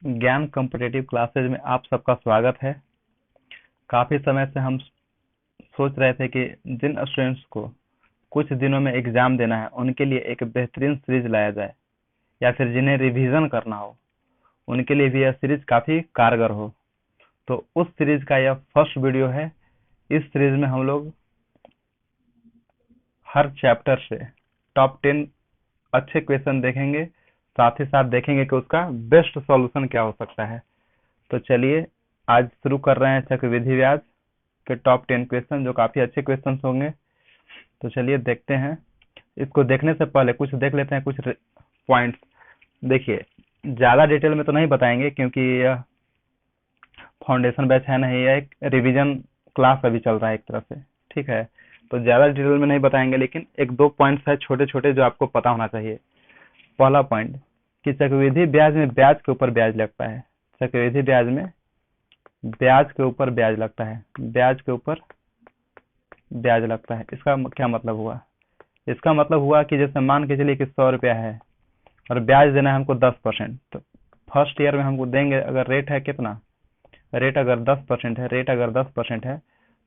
ज्ञान competitive classes में आप सबका स्वागत है। काफ़ी समय से हम सोच रहे थे कि जिन स्टूडेंट्स को कुछ दिनों में एग्ज़ाम देना है उनके लिए एक बेहतरीन सीरीज लाया जाए, या फिर जिन्हें रिवीजन करना हो उनके लिए भी यह सीरीज काफ़ी कारगर हो। तो उस सीरीज का यह फर्स्ट वीडियो है। इस सीरीज में हम लोग हर चैप्टर से टॉप 10 अच्छे क्वेश्चन देखेंगे, साथ ही साथ देखेंगे कि उसका बेस्ट सॉल्यूशन क्या हो सकता है। तो चलिए आज शुरू कर रहे हैं चक्रवृद्धि ब्याज के टॉप 10 क्वेश्चन, जो काफ़ी अच्छे क्वेश्चन होंगे। तो चलिए देखते हैं। इसको देखने से पहले कुछ देख लेते हैं, कुछ पॉइंट्स। देखिए, ज़्यादा डिटेल में तो नहीं बताएंगे क्योंकि यह फाउंडेशन बैच है नहीं, यह एक रिवीजन क्लास अभी चल रहा है एक तरह से, ठीक है। तो ज़्यादा डिटेल में नहीं बताएंगे, लेकिन एक दो पॉइंट्स है छोटे छोटे जो आपको पता होना चाहिए। पहला पॉइंट कि चक्रवृद्धि ब्याज में ब्याज के ऊपर ब्याज लगता है। चक्रवृद्धि ब्याज में ब्याज के ऊपर ब्याज लगता है, ब्याज के ऊपर ब्याज लगता है। इसका क्या मतलब हुआ? इसका मतलब हुआ कि जैसे मान के चलिए कि 100 रुपया है और ब्याज देना है हमको 10%। तो फर्स्ट ईयर में हमको देंगे, अगर रेट है कितना, रेट अगर 10% है, रेट अगर 10% है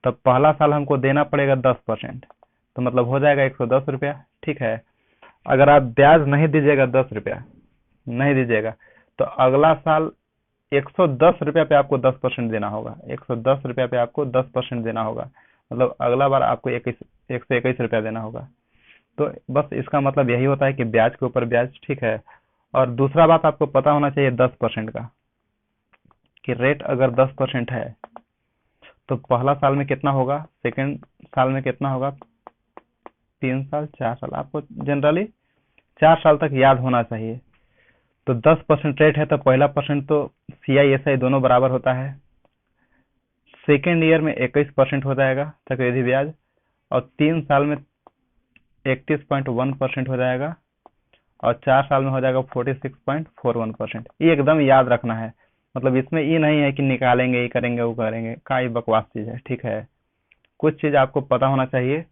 तो पहला साल हमको देना पड़ेगा 10%। तो मतलब हो जाएगा 110 रुपया, ठीक है। अगर आप ब्याज नहीं दीजिएगा, 10 रुपया नहीं दीजिएगा, तो अगला साल 110 रुपया पे आपको 10% देना होगा। 110 रुपया पे आपको 10% देना होगा, मतलब अगला बार आपको 121 रुपया देना होगा। तो बस इसका मतलब यही होता है कि ब्याज के ऊपर ब्याज, ठीक है। और दूसरा बात आपको पता होना चाहिए 10% का, कि रेट अगर 10% है तो पहला साल में कितना होगा, सेकेंड साल में कितना होगा, 3 साल, 4 साल, आपको जनरली 4 साल तक याद होना चाहिए। तो 10% रेट है तो पहला परसेंट तो CI SI दोनों बराबर होता है। सेकेंड ईयर में 21% हो जाएगा चक्रवृद्धि ब्याज, और 3 साल में 31.1% हो जाएगा, और 4 साल में हो जाएगा 46.41%। ये एकदम याद रखना है। मतलब इसमें ये नहीं है कि निकालेंगे, ये करेंगे, वो करेंगे, का ये बकवास चीज है, ठीक है। कुछ चीज आपको पता होना चाहिए,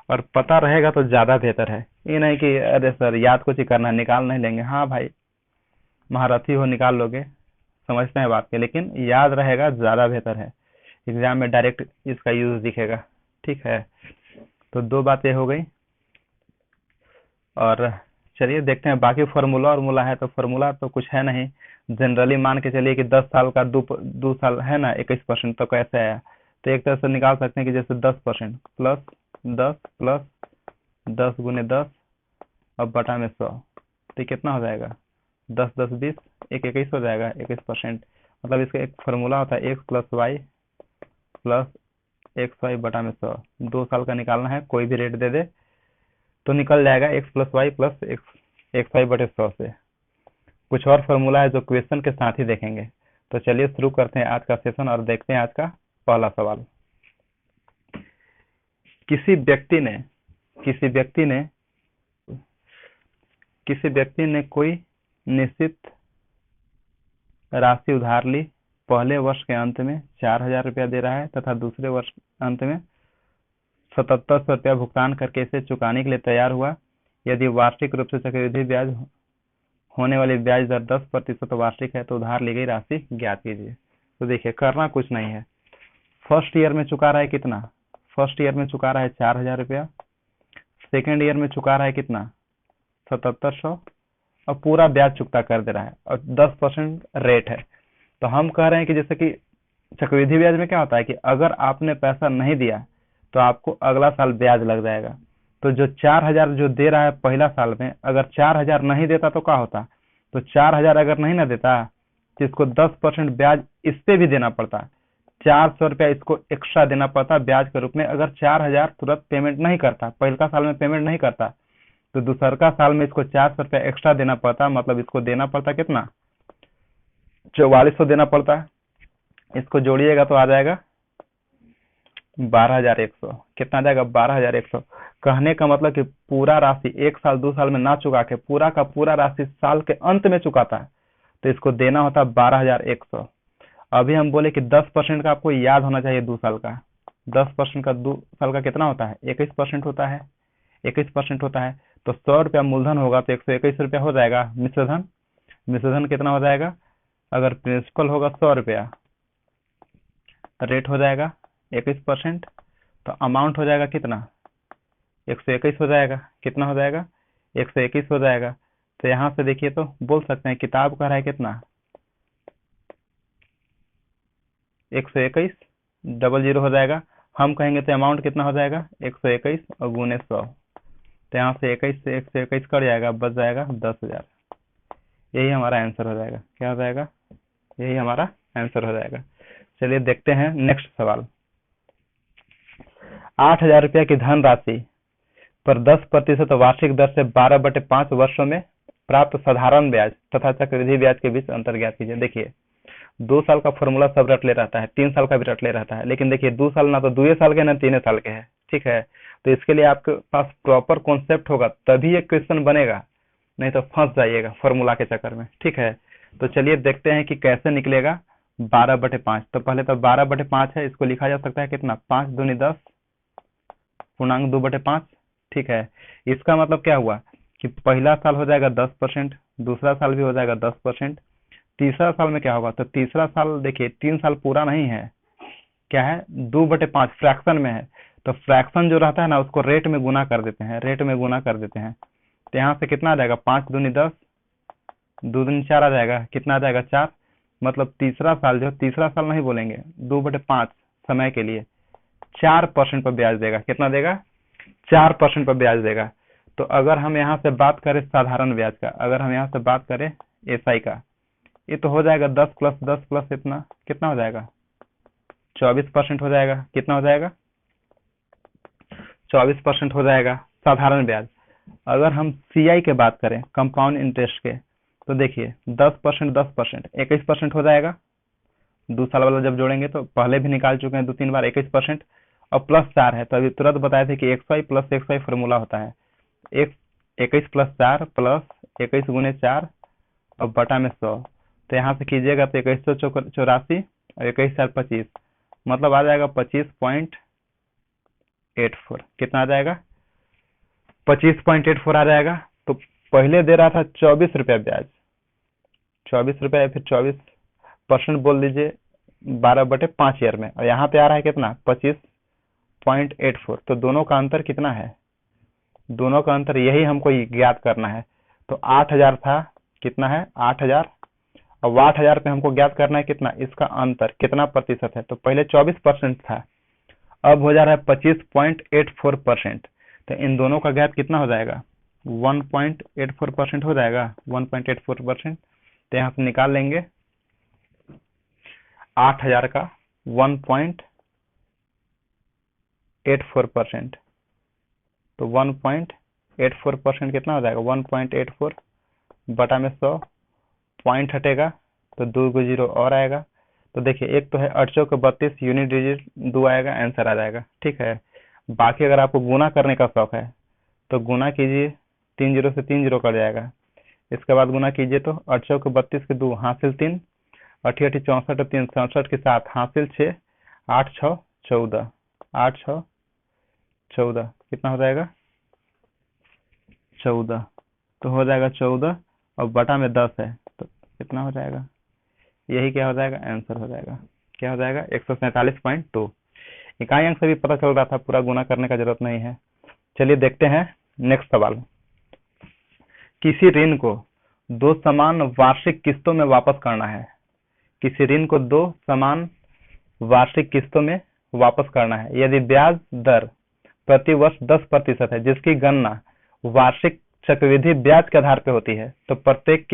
और पता रहेगा तो ज्यादा बेहतर है। ये नहीं कि अरे सर याद कुछ ही करना है, निकाल नहीं लेंगे। हाँ भाई, महारथी हो, निकाल लोगे, समझते हैं बात के, लेकिन याद रहेगा ज्यादा बेहतर है। एग्जाम में डायरेक्ट इसका यूज दिखेगा, ठीक है। तो दो बातें हो गई। और चलिए देखते हैं बाकी फार्मूला। और है तो फार्मूला तो कुछ है नहीं। जनरली मान के चलिए कि 10 साल का दो साल है ना, 21%, तो कैसे आया? तो एक तरह से निकाल सकते हैं कि जैसे 10% प्लस 10 प्लस 10 गुने 10 और बटा में 100, तो कितना हो जाएगा? 10 10 20, 21 हो जाएगा, 21%। मतलब इसका एक फार्मूला होता है x plus Y plus X Y बटा में 100। 2 साल का निकालना है, कोई भी रेट दे दे तो निकल जाएगा x plus Y plus X Y बटे 100 से। कुछ और फार्मूला है जो क्वेश्चन के साथ ही देखेंगे। तो चलिए शुरू करते हैं आज का सेशन और देखते हैं आज का पहला सवाल। किसी व्यक्ति ने किसी व्यक्ति ने किसी व्यक्ति ने कोई निश्चित राशि उधार ली। पहले वर्ष के अंत में 4,000 रुपया दे रहा है तथा दूसरे वर्ष अंत में 7700 रुपया भुगतान करके इसे चुकाने के लिए तैयार हुआ। यदि वार्षिक रूप से चक्रवृद्धि ब्याज होने वाली ब्याज दर 10% वार्षिक है तो उधार ली गई राशि ज्ञात कीजिए। तो देखिए, करना कुछ नहीं है। फर्स्ट ईयर में चुका रहा है कितना? फर्स्ट ईयर में चुका रहा है 4,000 रुपया। सेकेंड ईयर में चुका रहा है कितना? 7700, और पूरा ब्याज चुकता कर दे रहा है, और 10% रेट है। तो हम कह रहे हैं कि जैसे कि चक्रवृद्धि ब्याज में क्या होता है कि अगर आपने पैसा नहीं दिया तो आपको अगला साल ब्याज लग जाएगा। तो जो 4,000 जो दे रहा है पहला साल में, अगर 4,000 नहीं देता तो क्या होता? तो 4,000 अगर नहीं ना देता तो इसको 10% ब्याज इस पे भी देना पड़ता। 400 रुपया इसको एक्स्ट्रा देना पड़ता ब्याज के रूप में। अगर 4,000 तुरंत पेमेंट नहीं करता, पहला साल में पेमेंट नहीं करता, तो दूसरा साल में इसको 400 रुपया एक्स्ट्रा देना पड़ता। मतलब इसको देना पड़ता कितना? 4400 देना पड़ता। इसको जोड़िएगा तो आ जाएगा 12,100। कितना आ जाएगा? 12,100। कहने का मतलब कि पूरा राशि एक साल 2 साल में ना चुका के पूरा का पूरा राशि साल के अंत में चुकाता है, तो इसको देना होता 12,100। अभी हम बोले कि 10% का आपको याद होना चाहिए 2 साल का। 10% का 2 साल का कितना होता है? 21% होता है। 21% होता है तो 100 रुपया मूलधन होगा तो 121 रुपया हो जाएगा मिश्रधन। मिश्रधन कितना हो जाएगा? अगर प्रिंसिपल होगा 100 रुपया, रेट हो जाएगा 21%, तो अमाउंट हो जाएगा कितना, 121 हो जाएगा। कितना हो जाएगा, 121 हो जाएगा। तो यहाँ से देखिए तो बोल सकते हैं किताब का है कितना, 121 डबल जीरो हो जाएगा। हम कहेंगे तो अमाउंट कितना हो जाएगा, 121 और गुने 100। तो यहाँ से 21 से 121 कट जाएगा, बच जाएगा 10,000। यही हमारा आंसर हो जाएगा। क्या हो जाएगा, यही हमारा आंसर हो जाएगा। चलिए देखते हैं नेक्स्ट सवाल। 8,000 रुपया की धनराशि पर 10% वार्षिक दर से 12/5 वर्षों में प्राप्त साधारण ब्याज तथा चक्रवृद्धि ब्याज के बीच अंतर ज्ञात कीजिए। देखिए 2 साल का फॉर्मूला सब रट ले रहता है, 3 साल का भी रट ले रहता है, लेकिन देखिए 2 साल ना तो 2 साल के ना 3 साल के है, ठीक है। तो इसके लिए आपके पास प्रॉपर कॉन्सेप्ट होगा तभी एक क्वेश्चन बनेगा, नहीं तो फंस जाइएगा फॉर्मूला के चक्कर में, ठीक है। तो चलिए देखते हैं कि कैसे निकलेगा 12/5। तो पहले तो 12/5 है, इसको लिखा जा सकता है कितना, 5 दूनी 10 पूर्णांक 2/5, ठीक है। इसका मतलब क्या हुआ कि पहला साल हो जाएगा 10%, दूसरा साल भी हो जाएगा 10%, तीसरा साल में क्या होगा, तो तीसरा साल देखिए 3 साल पूरा नहीं है, क्या है 2/5 फ्रैक्शन में है। तो फ्रैक्शन जो रहता है ना उसको रेट में गुना कर देते हैं, रेट में गुना कर देते हैं। तो यहाँ से कितना आ जाएगा, 5 दूनी 10, 2 दूनी 4 आ जाएगा, कितना आ जाएगा 4। मतलब तीसरा साल जो, तीसरा साल नहीं बोलेंगे, 2/5 समय के लिए 4% पर ब्याज देगा। कितना देगा, 4% पर ब्याज देगा। तो अगर हम यहाँ से बात करें साधारण ब्याज का, अगर हम यहाँ से बात करें एसआई का, ये तो हो जाएगा 10 प्लस 10 प्लस इतना, कितना हो जाएगा, 24% हो जाएगा। कितना हो जाएगा, 24% हो जाएगा साधारण ब्याज। अगर हम सीआई के बात करें कंपाउंड इंटरेस्ट के, तो देखिए 10%, 10% 21% हो जाएगा। 2 साल वाला जब जोड़ेंगे तो पहले भी निकाल चुके हैं 2-3 बार 21%, और प्लस 4 है तो अभी तुरंत बताए थे कि XY प्लस XY फॉर्मूला होता है, 21 प्लस 4 प्लस 21 गुने 4 और बटा में 100। तो यहाँ से कीजिएगा तो 2184 और 21/4 = 25, मतलब आ जाएगा 25.84। कितना आ जाएगा, 25.84 आ जाएगा। तो पहले दे रहा था 24 रुपया ब्याज, 24 रुपया, फिर 24% बोल दीजिए 12/5 ईयर में, और यहाँ पे आ रहा है कितना, 25.84। तो दोनों का अंतर कितना है, दोनों का अंतर यही हमको ज्ञात करना है। तो 8,000 था, कितना है 8,000, अब 8,000 पे हमको ज्ञात करना है कितना, इसका अंतर कितना प्रतिशत है। तो पहले 24% था, अब हो जा रहा है 25.84%। तो इन दोनों का ज्ञात कितना हो जाएगा, 1.84% हो जाएगा, 1.84%। तो यहाँ से निकाल लेंगे 8,000 का 1.84%, तो 1.84% कितना हो जाएगा, 1.84 बटा में 100, पॉइंट हटेगा तो 2 जीरो और आएगा। तो देखिए एक तो है 8 चौके 32, यूनिट डिजिट 2 आएगा, आंसर आ जाएगा, ठीक है। बाकी अगर आपको गुना करने का शौक है तो गुना कीजिए, 3 जीरो से 3 जीरो कट जाएगा। इसके बाद गुना कीजिए तो 8 चौके 32 के 2 हासिल 3, 8 8 64 और 3 67 के 7 हासिल 6, 8 6 14, 8 6 14 कितना हो जाएगा, 14। तो हो जाएगा 14 और बटा में 10 है तो कितना हो जाएगा, यही क्या हो जाएगा, आंसर हो जाएगा। क्या हो जाएगा, 147.2। इकाई अंक से भी पता चल रहा था, पूरा गुना करने का जरूरत नहीं है। चलिए देखते हैं नेक्स्ट सवाल। किसी ऋण को 2 समान वार्षिक किस्तों में वापस करना है। किसी ऋण को 2 समान वार्षिक किस्तों में वापस करना है। यदि ब्याज दर प्रति वर्ष 10% है, जिसकी गणना वार्षिक चक्रवृद्धि ब्याज के आधार पर होती है, तो प्रत्येक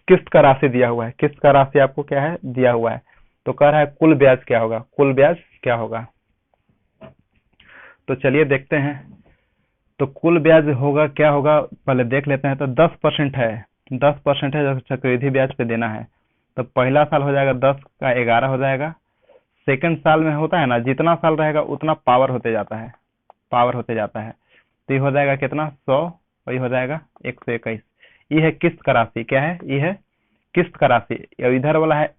किस्त का राशि दिया हुआ है, किस्त का राशि आपको क्या है, दिया हुआ है। तो कह रहा है कुल ब्याज क्या होगा, कुल ब्याज क्या होगा। तो चलिए देखते हैं। तो कुल ब्याज होगा, क्या होगा पहले देख लेते हैं। तो 10% है, 10% है जो चक्रवृद्धि ब्याज पे देना है। तो पहला साल हो जाएगा 10 का 11 हो जाएगा। सेकंड साल में होता है ना, जितना साल रहेगा उतना पावर होते जाता है, पावर होते जाता है। तो ये हो जाएगा कितना, 100, और ये हो जाएगा 121। ये है किस्त का राशि, क्या है, ये है किस्त का राशि। इधर वाला है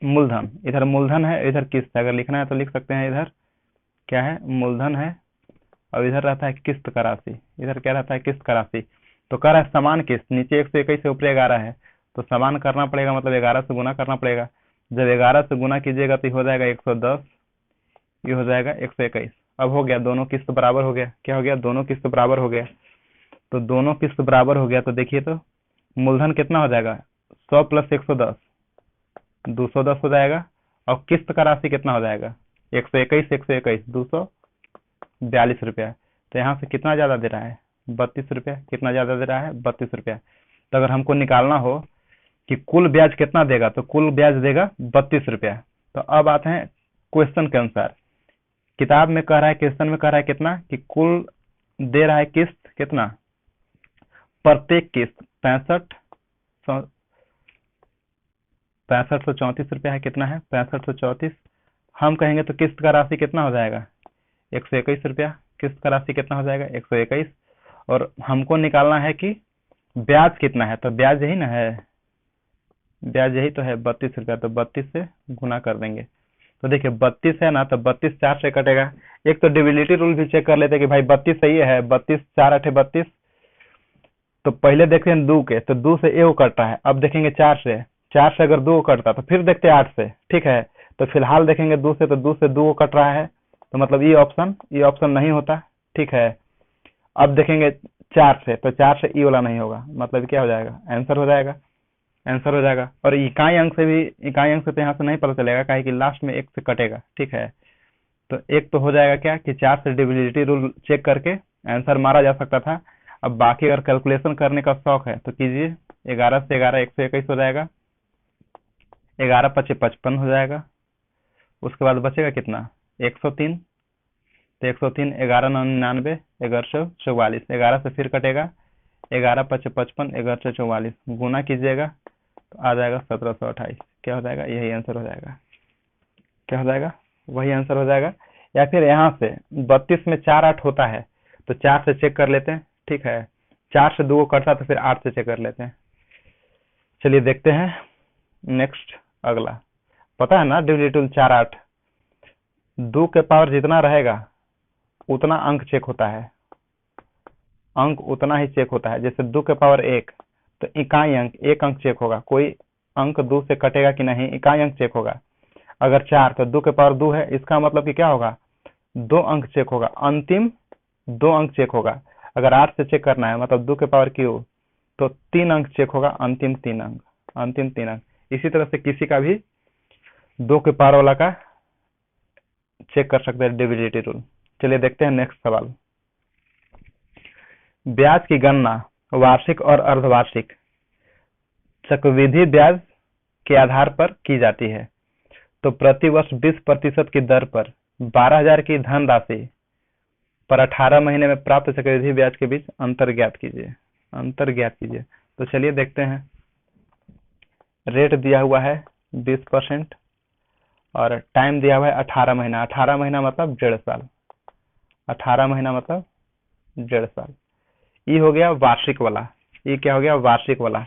मूलधन, इधर मूलधन है, इधर किस्त है। अगर लिखना है तो लिख सकते हैं, इधर क्या है, मूलधन है, और इधर रहता है किस्त का राशि। इधर क्या रहता है, किस्त का राशि। तो कह रहा है समान किस्त, नीचे 121 से ऊपर 11 है, तो समान करना पड़ेगा, मतलब 11 से गुना करना पड़ेगा। जब 11 से गुना कीजिएगा तो ये हो जाएगा 110, ये हो जाएगा 121। अब हो गया, दोनों किस्त बराबर हो गया। क्या हो गया? दोनों किस्त बराबर हो गया। तो दोनों किस्त बराबर हो गया तो देखिए तो मूलधन कितना हो जाएगा? 100 प्लस 110, 210 हो जाएगा। और किस्त का राशि कितना हो जाएगा? 121, 121, 242 रुपया। तो यहाँ से कितना ज्यादा दे रहा है? 32 रुपया। कितना ज्यादा दे रहा है? 32 रुपया। तो अगर हमको निकालना हो कि कुल ब्याज कितना देगा, तो कुल ब्याज देगा 32 रुपया। तो अब आते हैं क्वेश्चन के अनुसार। किताब में कह रहा है, क्वेश्चन में कह रहा है कितना, कि कुल दे रहा है किस्त कितना? प्रत्येक किस्त 6534 रुपया है। कितना है? 6534। हम कहेंगे तो किस्त का राशि कितना हो जाएगा? 121 रुपया। किस्त का राशि कितना हो जाएगा? 121। और हमको निकालना है कि ब्याज कितना है, तो ब्याज यही ना है, ब्याज यही तो है 32 रुपया। तो 32 से गुना कर देंगे। तो देखिए 32 है ना, तो 32 4 से कटेगा। एक तो डिविजिबिलिटी रूल भी चेक कर लेते कि भाई 32 सही है। 32 4 8 32। तो पहले देखते हैं 2 के, तो 2 से ए कट रहा है। अब देखेंगे 4 से, 4 से अगर 2 कटता तो फिर देखते हैं 8 से। ठीक है, तो फिलहाल देखेंगे 2 से, तो 2 से 2 कट रहा है, तो मतलब ये ऑप्शन नहीं होता। ठीक है, अब देखेंगे 4 से, तो 4 से ई वाला नहीं होगा, मतलब क्या हो जाएगा? आंसर हो जाएगा, आंसर हो जाएगा। और इकाई अंक से भी, इकाई अंक से तो यहाँ से नहीं पता चलेगा, काहे कि लास्ट में 1 से कटेगा। ठीक है, तो एक तो हो जाएगा क्या कि 4 से डिविजिबिलिटी रूल चेक करके आंसर मारा जा सकता था। अब बाकी अगर कैलकुलेशन करने का शौक है तो कीजिए। 11 से 11 121 हो जाएगा, 11 पचे 55 हो जाएगा। उसके बाद बचेगा कितना? 103। तो 103, 11 9 99, 1144। 11 से फिर कटेगा, 11 पचे 55, 1144। गुना कीजिएगा तो आ जाएगा 1728। क्या हो जाएगा? यही आंसर हो जाएगा। क्या हो जाएगा? वही आंसर हो जाएगा। या फिर यहाँ से 32 में 4 8 होता है, तो 4 से चेक कर लेते हैं। ठीक है, 4 से 2 कटता तो फिर 8 से चेक कर लेते हैं। चलिए देखते हैं नेक्स्ट, अगला। पता है ना डिविजिबिलिटी 4 8, 2 के पावर जितना रहेगा उतना अंक चेक होता है, अंक उतना ही चेक होता है। जैसे 2 के पावर 1, तो इकाई अंक 1 अंक चेक होगा, कोई अंक 2 से कटेगा कि नहीं, इकाई अंक चेक होगा। अगर 4, तो 2 के पावर 2 है, इसका मतलब कि क्या होगा? 2 अंक चेक होगा, अंतिम 2 अंक चेक होगा। अगर 8 से चेक करना है, मतलब 2 के पावर क्यू, तो 3 अंक चेक होगा, अंतिम 3 अंक, अंतिम 3 अंक। इसी तरह से किसी का भी 2 के पावर वाला का चेक कर सकते हैं डिविजिबिलिटी रूल। चलिए देखते हैं नेक्स्ट सवाल। ब्याज की गणना वार्षिक और अर्धवार्षिक चक्रवृद्धि ब्याज के आधार पर की जाती है। तो प्रति वर्ष 20% की दर पर 12,000 की धनराशि पर 18 महीने में प्राप्त चक्रवृद्धि ब्याज के बीच अंतर ज्ञात कीजिए, अंतर ज्ञात कीजिए। तो चलिए देखते हैं। रेट दिया हुआ है 20% और टाइम दिया हुआ है 18 महीना। 18 महीना मतलब 1.5 साल, 18 महीना मतलब 1.5 साल। ये हो गया वार्षिक वाला। ये क्या हो गया? वार्षिक वाला।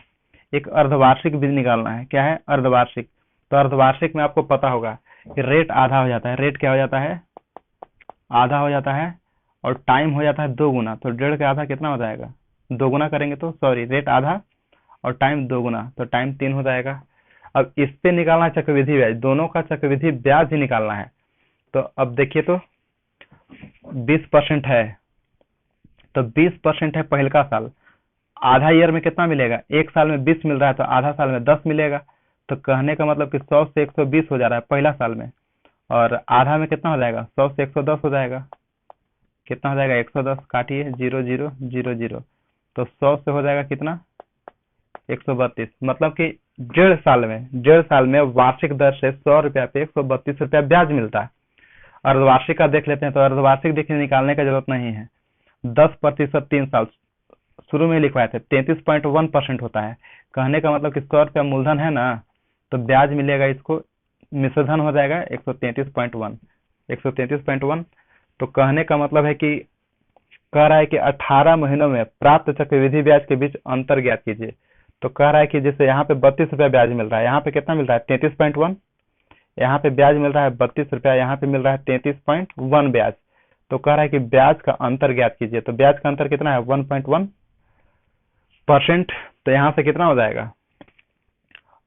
एक अर्धवार्षिक भी निकालना है। क्या है? अर्धवार्षिक। तो अर्धवार्षिक में आपको पता होगा कि रेट आधा हो जाता है। रेट क्या हो जाता है? आधा हो जाता है। और टाइम हो जाता है 2 गुना। तो 1.5 का आधा कितना हो जाएगा? 2 गुना करेंगे तो, सॉरी, रेट आधा और टाइम 2 गुना, तो टाइम 3 हो जाएगा। अब इस पे निकालना है चक्रवृद्धि ब्याज, दोनों का चक्रवृद्धि ब्याज ही निकालना है। तो अब देखिए तो 20% है, तो 20% है पहले का साल। आधा ईयर में कितना मिलेगा? एक साल में 20 मिल रहा है, तो आधा साल में 10 मिलेगा। तो कहने का मतलब कि 100 से 120 हो जा रहा है पहला साल में, और आधा में कितना हो जाएगा? 100 से 110 हो जाएगा। कितना हो जाएगा? 110, काटिए 0 0 0 0, तो 100 से हो जाएगा कितना? 132। मतलब कि 1.5 साल में वार्षिक दर से 100 रुपया पे 132 रुपया ब्याज मिलता है। अर्धवार्षिक का देख लेते हैं। तो अर्धवार्षिक देखिए निकालने का जरूरत नहीं है। 10% 3 साल, शुरू में लिखवाए थे, 33.1% होता है। कहने का मतलब कि 100 रुपया मूलधन है ना, तो ब्याज मिलेगा इसको, मिश्रधन हो जाएगा 133.1, 133.1। तो कहने का मतलब है कि कह रहा है कि 18 महीनों में प्राप्त चक्रवृद्धि ब्याज के बीच अंतर ज्ञात कीजिए। तो कह रहा है कि जैसे यहाँ पे 32 रुपया ब्याज मिल रहा है, यहाँ पे कितना मिल रहा है? 33.1। यहाँ पे ब्याज मिल रहा है 32 रुपया, यहाँ पे मिल रहा है 33.1 ब्याज। तो कह रहा है कि ब्याज का अंतर ज्ञात कीजिए। तो ब्याज का अंतर कितना है? 1.1%। तो यहाँ से कितना हो जाएगा?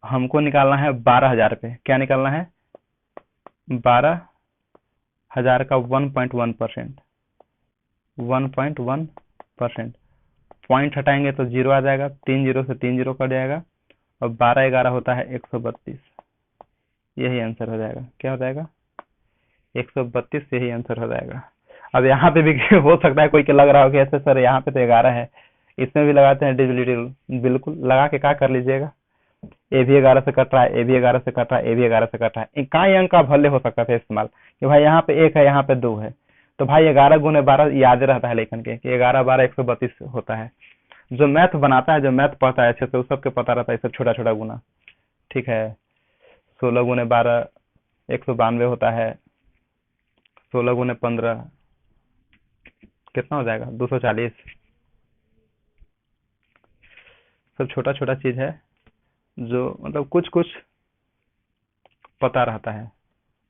हमको निकालना है 12,000 पे। क्या निकालना है? 12,000 का 1.1%। 1.1%। पॉइंट हटाएंगे तो 0 आ जाएगा, 3 जीरो से 3 जीरो कट जाएगा, और 12 11 होता है 132। यही आंसर हो जाएगा। क्या हो जाएगा? 132। यही आंसर हो जाएगा। अब यहाँ पे भी हो सकता है कोई के लग रहा हो कि ऐसे सर यहाँ पे तो 11 है, इसमें भी लगाते हैं डिविजिबिलिटी रूल। बिल्कुल लगा के क्या कर लीजिएगा, ए भी 11 से कट रहा है, ए भी 11 से कट रहा है, ए भी 11 से कट रहा है, कई अंक का भले हो सकता था इस्तेमाल कि भाई यहाँ पे 1 है, यहाँ पे 2 है, तो भाई 11 गुने 12 याद रहता है लेखन के कि 11 12 132 होता है। जो मैथ बनाता है, जो मैथ पढ़ता है अच्छे से, उस सबके पता रहता है सब छोटा छोटा गुना। ठीक है, 16 गुने 12 192 होता है, 16 गुने 15 कितना हो जाएगा? 240। सब छोटा छोटा चीज है जो मतलब कुछ कुछ पता रहता है।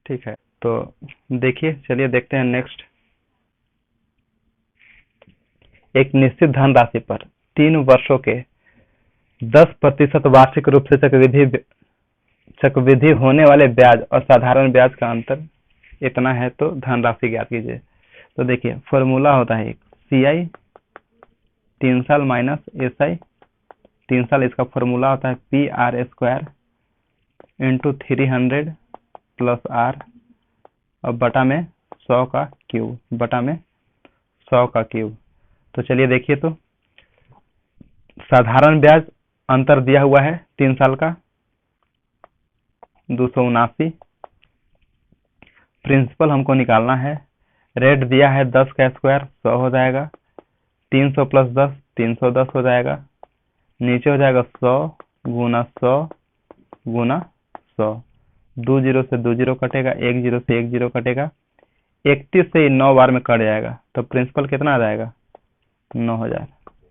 ठीक है, तो देखिए, चलिए देखते हैं नेक्स्ट। एक निश्चित धनराशि पर 3 वर्षों के 10% वार्षिक रूप से चक्रवृद्धि होने वाले ब्याज और साधारण ब्याज का अंतर इतना है, तो धनराशि ज्ञात कीजिए। तो देखिए, फॉर्मूला होता है एक CI 3 साल माइनस SI 3 साल, इसका फॉर्मूला होता है PR² इंटू 300 प्लस R और बटा में 100 का क्यूब, बटा में 100 का क्यूब। तो चलिए देखिए, तो साधारण ब्याज अंतर दिया हुआ है 3 साल का 279। प्रिंसिपल हमको निकालना है, रेट दिया है 10 का स्क्वायर 100 हो जाएगा, 300 प्लस 10 310 हो जाएगा, नीचे हो जाएगा 100 गुना 100 गुना 100। 2 जीरो से 2 जीरो कटेगा, 1 जीरो से 1 जीरो कटेगा, 31 से 9 बार में कट जाएगा, तो प्रिंसिपल कितना आ जाएगा? 9,000।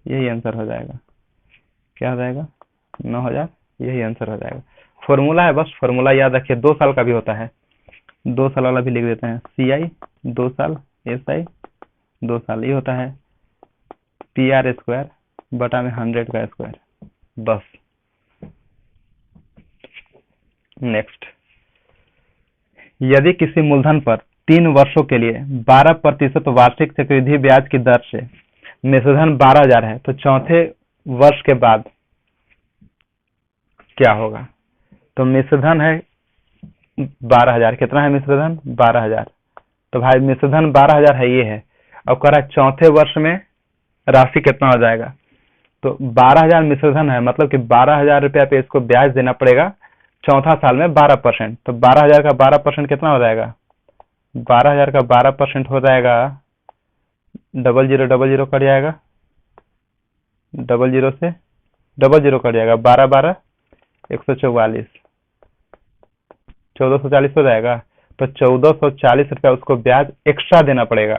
यही आंसर हो जाएगा। क्या हो जाएगा? 9,000। यही आंसर हो जाएगा। फॉर्मूला है, बस फॉर्मूला याद रखिए। 2 साल का भी होता है, 2 साल वाला भी लिख देते हैं। CI 2 साल, SI 2 साल, ये होता है PR² बटा में 100 का स्क्वायर। बस। नेक्स्ट, यदि किसी मूलधन पर 3 वर्षों के लिए 12% वार्षिक चक्रवृद्धि ब्याज की दर से मिश्रधन 12,000 है, तो चौथे वर्ष के बाद क्या होगा? तो मिश्रधन है 12,000। कितना है मिश्रधन? 12,000। तो भाई मिश्रधन 12,000 है, ये है। अब कह रहा है चौथे वर्ष में राशि कितना हो जाएगा? तो 12,000 मिश्रधन है, मतलब कि 12,000 रुपया पे इसको ब्याज देना पड़ेगा चौथा साल में 12%। तो 12,000 का 12% कितना हो जाएगा? 12,000 का 12% हो जाएगा 0000 कट जाएगा, 00 से 00 कट जाएगा, 12 12 144, 1440 हो जाएगा। तो 1440 रुपया उसको ब्याज एक्स्ट्रा देना पड़ेगा,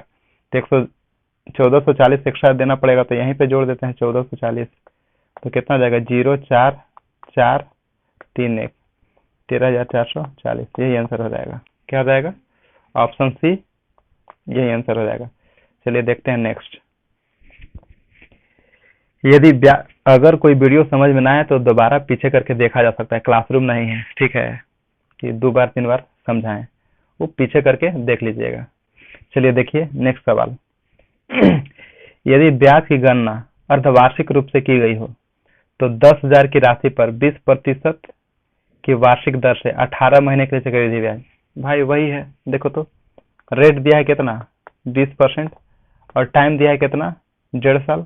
तो 1440 एक्स्ट्रा देना पड़ेगा, तो यहीं पे जोड़ देते हैं 1440। तो कितना हो जाएगा? 04431, 13,440। यही आंसर हो जाएगा। क्या हो जाएगा? ऑप्शन सी, यही आंसर हो जाएगा। चलिए देखते हैं नेक्स्ट। यदि अगर कोई वीडियो समझ में ना आए तो दोबारा पीछे करके देखा जा सकता है, क्लासरूम नहीं है। ठीक है, कि 2 बार 3 बार समझाएं, वो पीछे करके देख लीजिएगा। चलिए देखिए नेक्स्ट सवाल। यदि ब्याज की गणना अर्धवार्षिक रूप से की गई हो, तो 10,000 की राशि पर 20% की वार्षिक दर से 18 महीने के लिए चक्रवृद्धि ब्याज। भाई वही है, देखो तो रेट दिया है कितना? 20%, और टाइम दिया है कितना? 1.5 साल।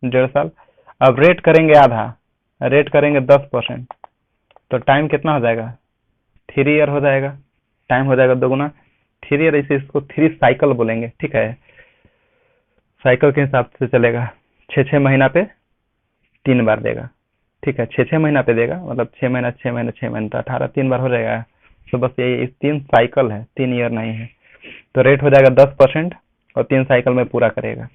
1.5 साल। अब रेट करेंगे आधा, रेट करेंगे 10%, तो टाइम कितना हो जाएगा? 3 ईयर हो जाएगा। टाइम हो जाएगा दोगुना, 3 ईयर। इसे इसको 3 साइकिल बोलेंगे। ठीक है, साइकिल के हिसाब से चलेगा। 6 महीना पे 3 बार देगा। ठीक है, 6 महीना पे देगा, मतलब 6 महीना 6 महीना 6 महीना, तो 18 3 बार हो जाएगा। तो बस यही 3 साइकिल है, 3 ईयर नहीं है। तो रेट हो जाएगा 10% और 3 साइकिल में पूरा करेगा।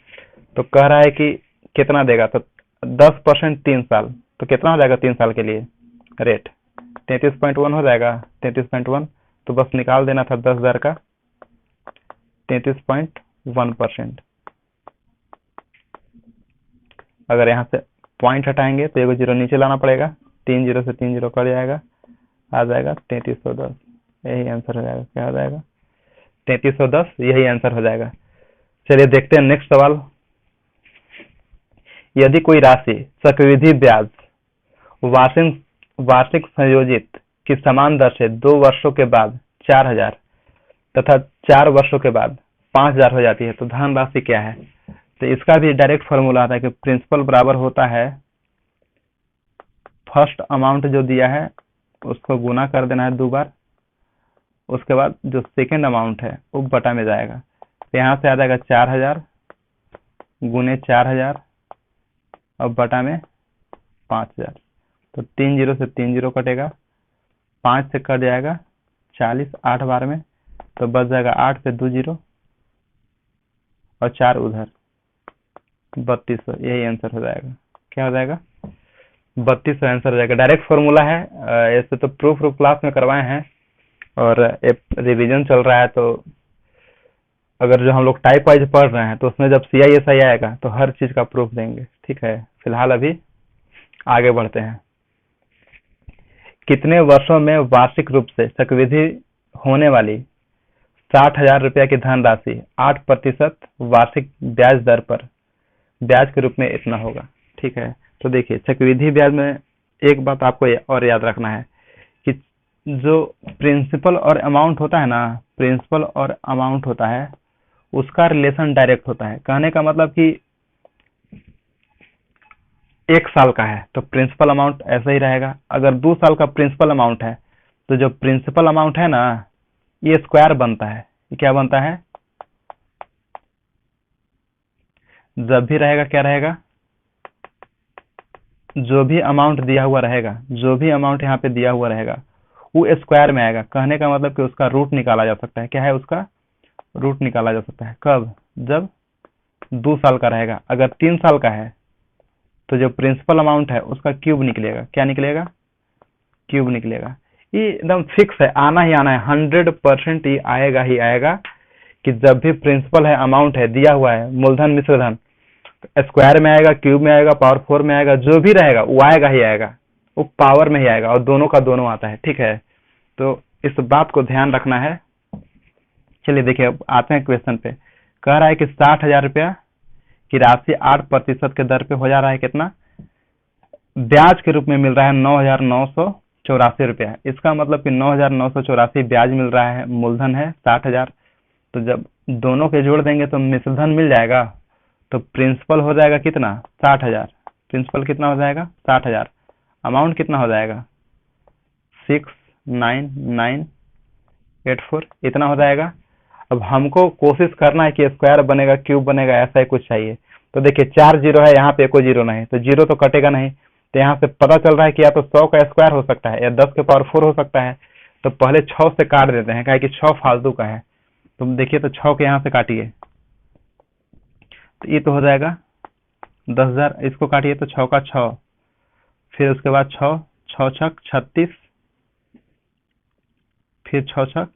तो कह रहा है कि कितना देगा? तो 10% 3 साल, तो कितना हो जाएगा 3 साल के लिए रेट? 33.1 हो जाएगा। 33.1, तो बस निकाल देना था 10,000 का 33.1%। अगर यहाँ से पॉइंट हटाएंगे तो 1 जीरो नीचे लाना पड़ेगा, 3 जीरो से 3 जीरो कट जाएगा, आ जाएगा 3310। यही आंसर हो जाएगा। क्या हो जाएगा? 3310, यही आंसर हो जाएगा। चलिए देखते हैं नेक्स्ट सवाल। यदि कोई राशि चक्रवृद्धि ब्याज वार्षिक वार्षिक संयोजित की समान दर से 2 वर्षों के बाद 4000 तथा 4 वर्षों के बाद 5000 हो जाती है, तो धन राशि क्या है? तो इसका भी डायरेक्ट फॉर्मूला आता है कि प्रिंसिपल बराबर होता है फर्स्ट अमाउंट जो दिया है उसको गुना कर देना है 2 बार, उसके बाद जो सेकेंड अमाउंट है वो बटा में जाएगा। तो यहाँ से आ जाएगा 4000 गुने 4000 और बटा में 5000। तो 3 जीरो से 3 जीरो कटेगा, 5 से कट जाएगा 40 8 बार में, तो बच जाएगा 8 से 2 जीरो और 4 उधर 3200। यही आंसर हो जाएगा। क्या हो जाएगा? 3200 आंसर हो जाएगा। डायरेक्ट फॉर्मूला है। ऐसे तो प्रूफ क्लास में करवाए हैं और रिवीजन चल रहा है, तो अगर जो हम लोग टाइप वाइज पढ़ रहे हैं तो उसमें जब CISI आएगा तो हर चीज का प्रूफ देंगे। ठीक है, फिलहाल अभी आगे बढ़ते हैं। कितने वर्षों में वार्षिक रूप से चक्रवृद्धि होने वाली 60,000 रुपया की धनराशि 8% वार्षिक ब्याज दर पर ब्याज के रूप में इतना होगा? ठीक है, तो देखिए चक्रवृद्धि ब्याज में एक बात आपको और याद रखना है कि जो प्रिंसिपल और अमाउंट होता है ना, प्रिंसिपल और अमाउंट होता है उसका रिलेशन डायरेक्ट होता है। कहने का मतलब कि 1 साल का है तो प्रिंसिपल अमाउंट ऐसा ही रहेगा। अगर 2 साल का प्रिंसिपल अमाउंट है तो जो प्रिंसिपल अमाउंट है ना ये स्क्वायर बनता है। ये क्या बनता है? जब भी रहेगा क्या रहेगा? जो भी अमाउंट दिया हुआ रहेगा, जो भी अमाउंट यहाँ पे दिया हुआ रहेगा वो स्क्वायर में आएगा। कहने का मतलब कि उसका रूट निकाला जा सकता है। क्या है? उसका रूट निकाला जा सकता है। कब? जब 2 साल का रहेगा। अगर 3 साल का है तो जो प्रिंसिपल अमाउंट है उसका क्यूब निकलेगा। क्या निकलेगा? क्यूब निकलेगा। ये एकदम फिक्स है, आना ही आना है, 100% ये आएगा ही आएगा कि जब भी प्रिंसिपल है, अमाउंट है, दिया हुआ है, मूलधन मिश्रधन, स्क्वायर में आएगा, क्यूब में आएगा, पावर 4 में आएगा, जो भी रहेगा वो आएगा ही आएगा, वो पावर में ही आएगा और दोनों का दोनों आता है। ठीक है, तो इस बात को ध्यान रखना है। चलिए देखिए अब आते हैं क्वेश्चन पे। कह रहा है कि 60,000 रुपया की राशि 8% के दर पे हो जा रहा है कितना? ब्याज के रूप में मिल रहा है 9,984 रुपया। इसका मतलब कि 9,984 ब्याज मिल रहा है, मूलधन है 60,000। तो जब दोनों के जोड़ देंगे तो मिश्रधन मिल जाएगा, तो प्रिंसिपल हो जाएगा कितना? 60,000। प्रिंसिपल कितना हो जाएगा? 60,000। अमाउंट कितना हो जाएगा? 69984 इतना हो जाएगा। अब हमको कोशिश करना है कि स्क्वायर बनेगा, क्यूब बनेगा, ऐसा ही कुछ चाहिए। तो देखिए 4 जीरो है यहाँ पे, कोई जीरो नहीं, तो जीरो तो कटेगा नहीं। तो यहाँ से पता चल रहा है कि या तो 100 का स्क्वायर हो सकता है या 10 के पावर 4 हो सकता है। तो पहले 6 से काट देते हैं, क्या कि 6 फालतू का है। तुम देखिए तो 6 के यहाँ से काटिए तो ये तो हो जाएगा 10,000। इसको काटिए तो 6 का 6, फिर उसके बाद 6 6 छक 36, फिर 6 छक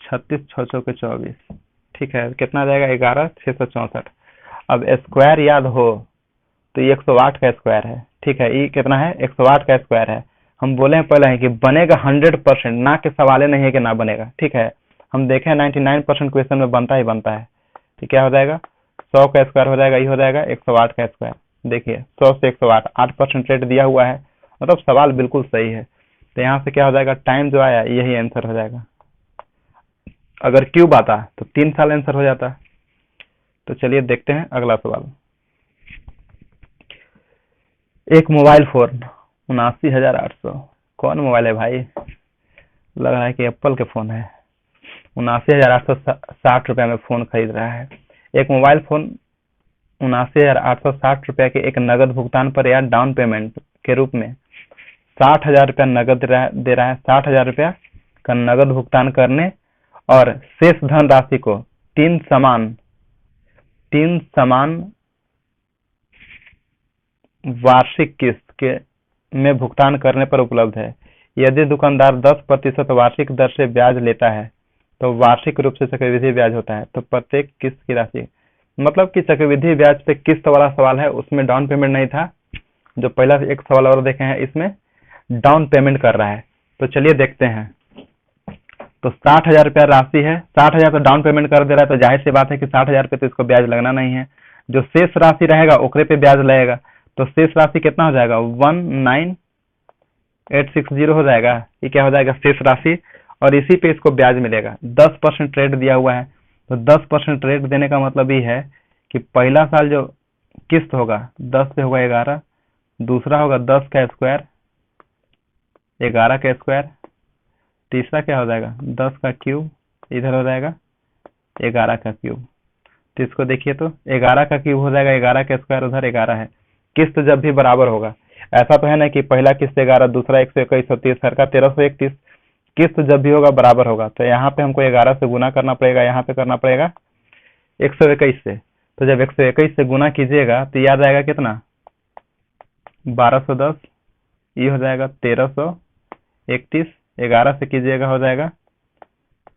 36, 6 चौके 24। ठीक है, कितना जाएगा? 11,664। अब स्क्वायर याद हो तो ये 108 का स्क्वायर है। ठीक है, ये कितना है? 108 का स्क्वायर है। हम बोले हैं पहले है कि बनेगा 100%, ना के सवाल नहीं है कि ना बनेगा। ठीक है, हम देखें 99% क्वेश्चन में बनता ही बनता है। तो क्या हो जाएगा? 100 का स्क्वायर हो जाएगा, ये हो जाएगा 108 का स्क्वायर। देखिए 100 से 108, 8% रेट दिया हुआ है, मतलब सवाल बिल्कुल सही है। तो यहाँ से क्या हो जाएगा? टाइम जो आया यही आंसर हो जाएगा। अगर क्यूब आता तो 3 साल आंसर हो जाता। तो चलिए देखते हैं अगला सवाल। एक मोबाइल फोन 79,800। कौन मोबाइल है भाई? लग रहा है कि एप्पल के फोन है। 79,860 रुपया में फोन खरीद रहा है। एक मोबाइल फोन 79,860 रुपया के एक नगद भुगतान पर या डाउन पेमेंट के रूप में 60,000 रुपया नगद दे रहा है। 60,000 रुपया का नगद भुगतान करने और शेष धन राशि को तीन समान वार्षिक किस्त के में भुगतान करने पर उपलब्ध है। यदि दुकानदार 10% वार्षिक दर से ब्याज लेता है तो वार्षिक रूप से चक्रवृद्धि ब्याज होता है। तो प्रत्येक किस्त की राशि, मतलब कि चक्रवृद्धि ब्याज पे किस्त वाला सवाल है, उसमें डाउन पेमेंट नहीं था। जो पहला एक सवाल और देखे हैं इसमें डाउन पेमेंट कर रहा है। तो चलिए देखते हैं। तो 60,000 रुपया राशि है, 60,000 तो डाउन पेमेंट कर दे रहा है, तो जाहिर सी बात है कि 60,000 पे तो इसको ब्याज लगना नहीं है। जो शेष राशि रहेगा ओकरे पे ब्याज लगेगा। तो शेष राशि कितना हो जाएगा, 19860 हो जाएगा। ये क्या हो जाएगा, शेष राशि, और इसी पे इसको ब्याज मिलेगा। 10% रेट दिया हुआ है, तो 10% रेट देने का मतलब ये है कि पहला साल जो किस्त होगा 10 पे होगा 11, दूसरा होगा 10 का स्क्वायर 11 का स्क्वायर, तीसरा क्या हो जाएगा 10 का क्यूब, इधर हो जाएगा 11 का क्यूब। तो इसको देखिए तो 11 का क्यूब हो जाएगा 11 का स्क्वायर, उधर 11 है। किस्त जब भी बराबर होगा, ऐसा तो है ना कि पहला किस्त 11, दूसरा 121 और तीसरा का 1331, किस्त जब भी होगा बराबर होगा। तो यहाँ पे हमको 11 से गुना करना पड़ेगा, यहाँ पे करना पड़ेगा 121 से। तो जब 121 से गुना कीजिएगा तो याद आएगा कितना, 1210, ये हो जाएगा 1331, 11 से कीजिएगा हो जाएगा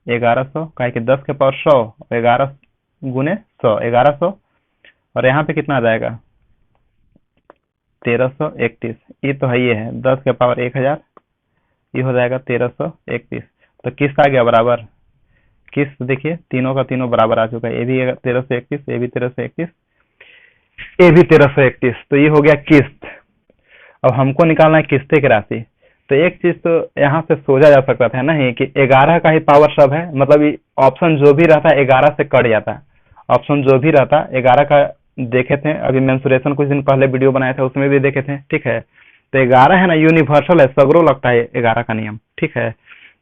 1100, काहे कि 10 के पावर 100, 11 गुने 100 1100, और यहाँ पे कितना आ जाएगा 1331, ये तो है, ये है 10 के पावर 1000, ये हो जाएगा 1331। तो किस्त आ गया बराबर, किस्त देखिए तीनों का तीनों बराबर आ चुका है, ये भी 1331, ये भी 1331, ये भी 1331, तो ये हो गया किस्त। अब हमको निकालना है किस्ते की राशि। तो एक चीज तो यहाँ से सोचा जा सकता था नहीं कि 11 का ही पावर सब है, मतलब ऑप्शन जो भी रहता 11 से कट जाता, ऑप्शन जो भी रहता 11 का देखे थे, अभी मेंसुरेशन कुछ दिन पहले वीडियो बनाया था उसमें भी देखे थे, ठीक है। तो 11 है ना, यूनिवर्सल है, सगरो लगता है 11 का नियम, ठीक है।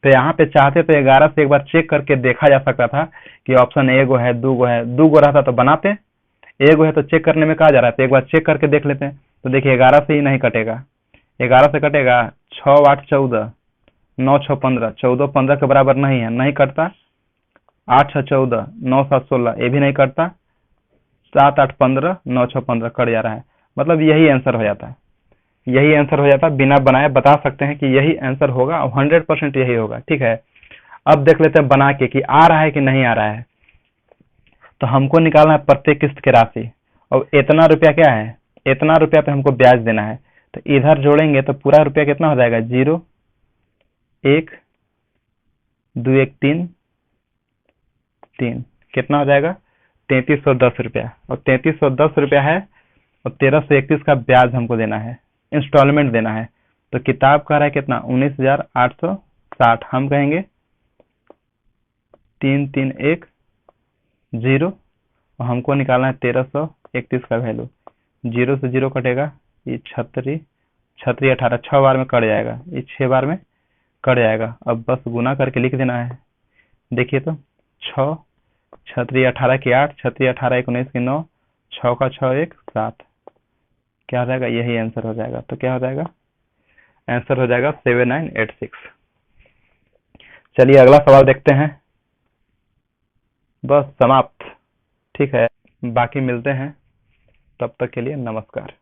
तो यहाँ पे चाहते तो 11 से एक बार चेक करके देखा जा सकता था कि ऑप्शन एगो है, दूगो है, दूगो रहता तो बनाते, एगो है तो चेक करने में कहा जा रहा है, तो एक बार चेक करके देख लेते हैं। तो देखिए 11 से ही नहीं कटेगा, 11 से कटेगा 6 8 14, 9 6 15, 14 15 के बराबर नहीं है, नहीं कटता। 8 6 14, 9 7 16, ये भी नहीं कटता। 7 8 15, 9 6 15 कट जा रहा है, मतलब यही आंसर हो जाता है, यही आंसर हो जाता है। बिना बनाए बता सकते हैं कि यही आंसर होगा और 100% यही होगा, ठीक है। अब देख लेते हैं बना के कि आ रहा है कि नहीं आ रहा है। तो हमको निकालना है प्रत्येक किस्त की राशि, और इतना रुपया क्या है, इतना रुपया पे हमको ब्याज देना है। तो इधर जोड़ेंगे तो पूरा रुपया कितना हो जाएगा, 0 1 2 1 3 3, कितना हो जाएगा 3310 रुपया, और 3310 रुपया है, और 1331 का ब्याज हमको देना है, इंस्टॉलमेंट देना है। तो किताब का रहा है कितना 19,860, हम कहेंगे 3310, और हमको निकालना है 1331 का वैल्यू। 0 से 0 कटेगा, ये 36 36 18, 6 बार में कट जाएगा, ये 6 बार में कट जाएगा। अब बस गुना करके लिख देना है। देखिए तो 6 36 18 की 8, 36 18 19 की 9, 6 का 6 1 7, क्या हो जाएगा, यही आंसर हो जाएगा। तो क्या हो जाएगा, आंसर हो जाएगा 7986। चलिए अगला सवाल देखते हैं, बस समाप्त, ठीक है। बाकी मिलते हैं, तब तक के लिए नमस्कार।